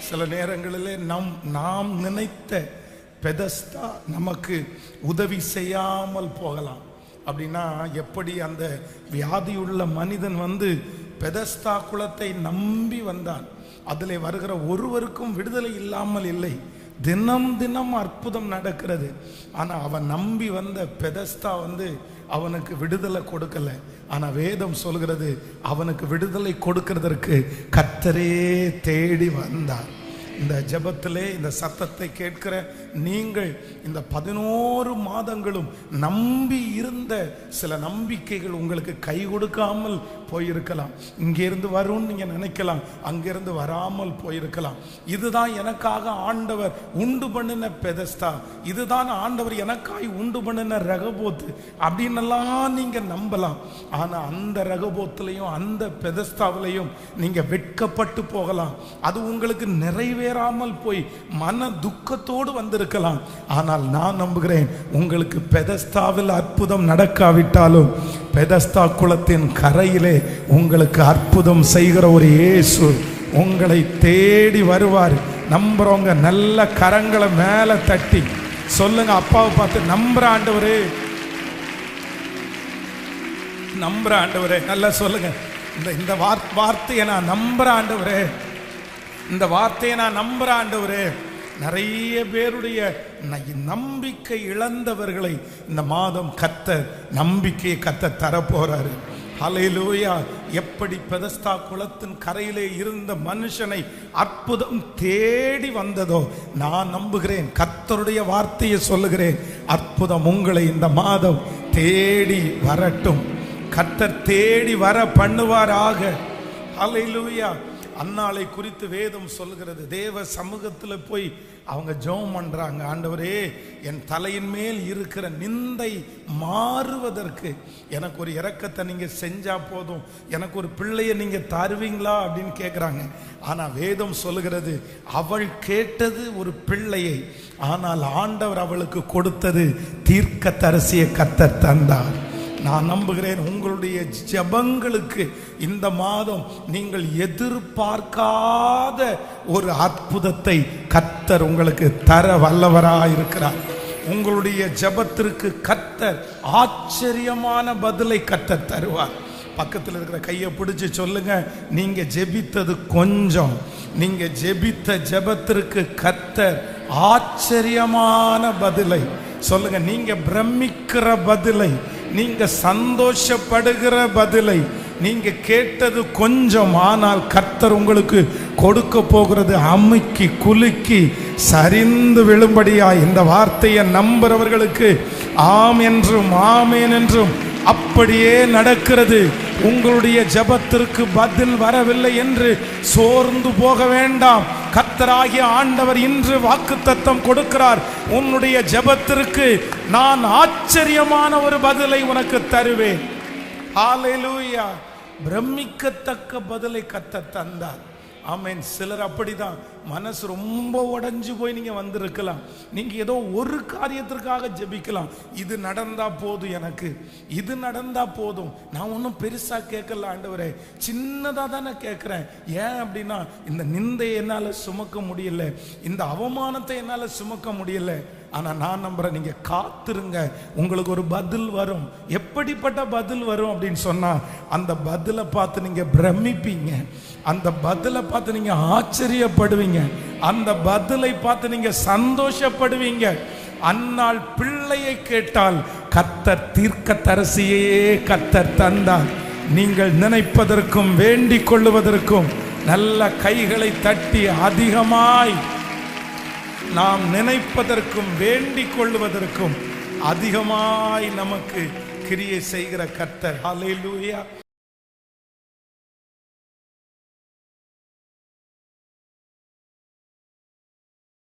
சில நேரங்களிலே நாம் நினைத்த பெதஸ்தா நமக்கு உதவி செய்யாமல் போகலாம். அப்படின்னா எப்படி அந்த வியாதியுள்ள மனிதன் பெதஸ்தா குலத்தை நம்பி வந்தான். அதில் வருகிற ஒருவருக்கும் விடுதலை இல்லாமல் இல்லை. தினம் தினம் அற்புதம் நடக்கிறது. ஆனால் அவன் நம்பி வந்த பெதஸ்தா அவனுக்கு விடுதலை கொடுக்கல. ஆனா வேதம் சொல்கிறது அவனுக்கு விடுதலை கொடுக்கிறதற்கு கர்த்தரே தேடி வந்தார். இந்த ஜெபத்திலே இந்த சத்தத்தை கேட்கிற நீங்கள் இந்த 11 மாதங்களும் நம்பி இருந்த சில நம்பிக்கைகள் உங்களுக்கு கை கொடுக்காமல் போயிருக்கலாம். இங்கிருந்து வரும்னு நீங்க நினைக்கலாம், அங்கிருந்து வராமல் போயிருக்கலாம். இதுதான் எனக்காக ஆண்டவர் உண்டு பண்ணின பெதஸ்தா, இதுதான் ஆண்டவர் எனக்காய் உண்டு பண்ணின ரகபோத்து அப்படின்னெல்லாம் நீங்க நம்பலாம். ஆனா அந்த ரகபோத்திலையும் அந்த பெதஸ்தாவிலையும் நீங்க வெட்கப்பட்டு போகலாம். அது உங்களுக்கு நிறைவேறாமல் போய் மன துக்கத்தோடு வந்திருக்கலாம். ஆனால் நான் நம்புகிறேன், உங்களுக்கு பெதஸ்தாவில் அற்புதம் நடக்காவிட்டாலும் பெதஸ்தா குளத்தின் கரையிலே உங்களுக்கு அற்புதம் செய்கிற ஒரு இயேசு உங்களை தேடி வருவார். நம்புறவங்க நல்ல கரங்களை மேல தட்டி சொல்லுங்க, அப்பாவை பார்த்து நம்புற ஆண்டவரே, நம்புற ஆண்டவரே. நல்லா சொல்லுங்க, இந்த வார்த்தையை நான் நம்புற ஆண்டவரே, இந்த வார்த்தையை நான் நம்புற ஆண்டவரே. நிறைய பேருடைய நம்பிக்கை இழந்தவர்களை இந்த மாதம் நம்பிக்கையை தரப்போறாரு. ஹல்லேலூயா. எப்படி பெதஸ்தா குளத்தின் கரையிலே இருந்த மனுஷனை அற்புதம் தேடி வந்ததோ, நான் நம்புகிறேன், கர்த்தருடைய வார்த்தையை சொல்லுகிறேன், அற்புதம் உங்களை இந்த மாதம் தேடி வரட்டும். கர்த்தர் தேடி வர பண்ணுவாராக. ஹல்லேலூயா. அன்னாளை குறித்து வேதம் சொல்கிறது, தேவ சமூகத்தில் போய் அவங்க ஜெபம் பண்றாங்க, ஆண்டவரே என் தலையின் மேல் இருக்கிற நிந்தை மாறுவதற்கு எனக்கு ஒரு இரக்கத்தை நீங்க செஞ்சா போதும், எனக்கு ஒரு பிள்ளையை நீங்க தருவீங்களா அப்படின்னு கேட்குறாங்க. ஆனா வேதம் சொல்லுகிறது, அவள் கேட்டது ஒரு பிள்ளையை, ஆனால் ஆண்டவர் அவளுக்கு கொடுத்தது தீர்க்கதரிசியை கர்த்தர் தந்தார். நான் நம்புகிறேன், உங்களுடைய ஜெபங்களுக்கு இந்த மாதம் நீங்கள் எதிர்பார்க்காத ஒரு அற்புதத்தை கர்த்தர் உங்களுக்கு தர வல்லவராக இருக்கிறார். உங்களுடைய ஜெபத்திற்கு கர்த்தர் ஆச்சரியமான பதிலை கர்த்தர் தருவார். பக்கத்தில் இருக்கிற கையை பிடிச்சு சொல்லுங்க, நீங்க ஜெபித்தது கொஞ்சம், நீங்க ஜெபித்த ஜெபத்திற்கு கர்த்தர் ஆச்சரியமான பதிலை சொல்லுங்க. நீங்க பிரமிக்கிற பதிலை, நீங்க சந்தோஷப்படுகிற பதிலை, நீங்க கேட்டது கொஞ்சம், ஆனால் கர்த்தர் உங்களுக்கு கொடுக்க போகிறது அமுக்கி குலுக்கி சரிந்து விழும்படியா. இந்த வார்த்தையை நம்புறவர்களுக்கு ஆம் என்றும் ஆமேன் என்றும் அப்படியே நடக்கிறது. உங்களுடைய ஜெபத்திற்கு பதில் வரவில்லை என்று சோர்ந்து போக வேண்டாம். கர்த்தராகிய ஆண்டவர் இன்று வாக்குத்தத்தம் கொடுக்கிறார், உன்னுடைய ஜெபத்திற்கு நான் ஆச்சரியமான ஒரு பதிலை உனக்கு தருவேன். ஹல்லேலூயா. பிரமிக்கத்தக்க பதிலை கர்த்தர் தந்தார். ஆமென். சிலர் அப்படிதான், மனசு ரொம்ப உடைஞ்சு போய் நீங்க வந்திருக்கலாம். நீங்க ஏதோ ஒரு காரியத்திற்காக ஜெபிக்கலாம், இது நடந்தா போதும், எனக்கு இது நடந்தா போதும், நான் ஒன்றும் பெருசா கேட்கல ஆண்டவரே, சின்னதா தானே கேட்கிறேன். ஏன் அப்படின்னா, இந்த நிந்தையை என்னால சுமக்க முடியல, இந்த அவமானத்தை என்னால சுமக்க முடியல. ஆனா நான் நம்புறேன், நீங்க காத்திருங்க, உங்களுக்கு ஒரு பதில் வரும். எப்படிப்பட்ட பதில் வரும் அப்படின்னு சொன்னா, அந்த பதிலை பார்த்து நீங்க பிரமிப்பீங்க, அந்த பதிலை பார்த்து நீங்க ஆச்சரியப்படுவீங்க, அந்த பதிலை பார்த்து நீங்க சந்தோஷப்படுவீங்க. அன்னாள் பிள்ளையை கேட்டால் கர்த்தர் தீர்க்கதரிசியே கர்த்தர் தந்தார். நீங்கள் நினைப்பதற்கும் வேண்டிக் கொள்ளுவதற்கும் நல்ல கைகளை தட்டி அதிகமாய், நாம் நினைப்பதற்கும் வேண்டிக் கொள்ளுவதற்கும் அதிகமாய் நமக்கு கிரியை செய்கிற கர்த்தர். ஹல்லேலூயா.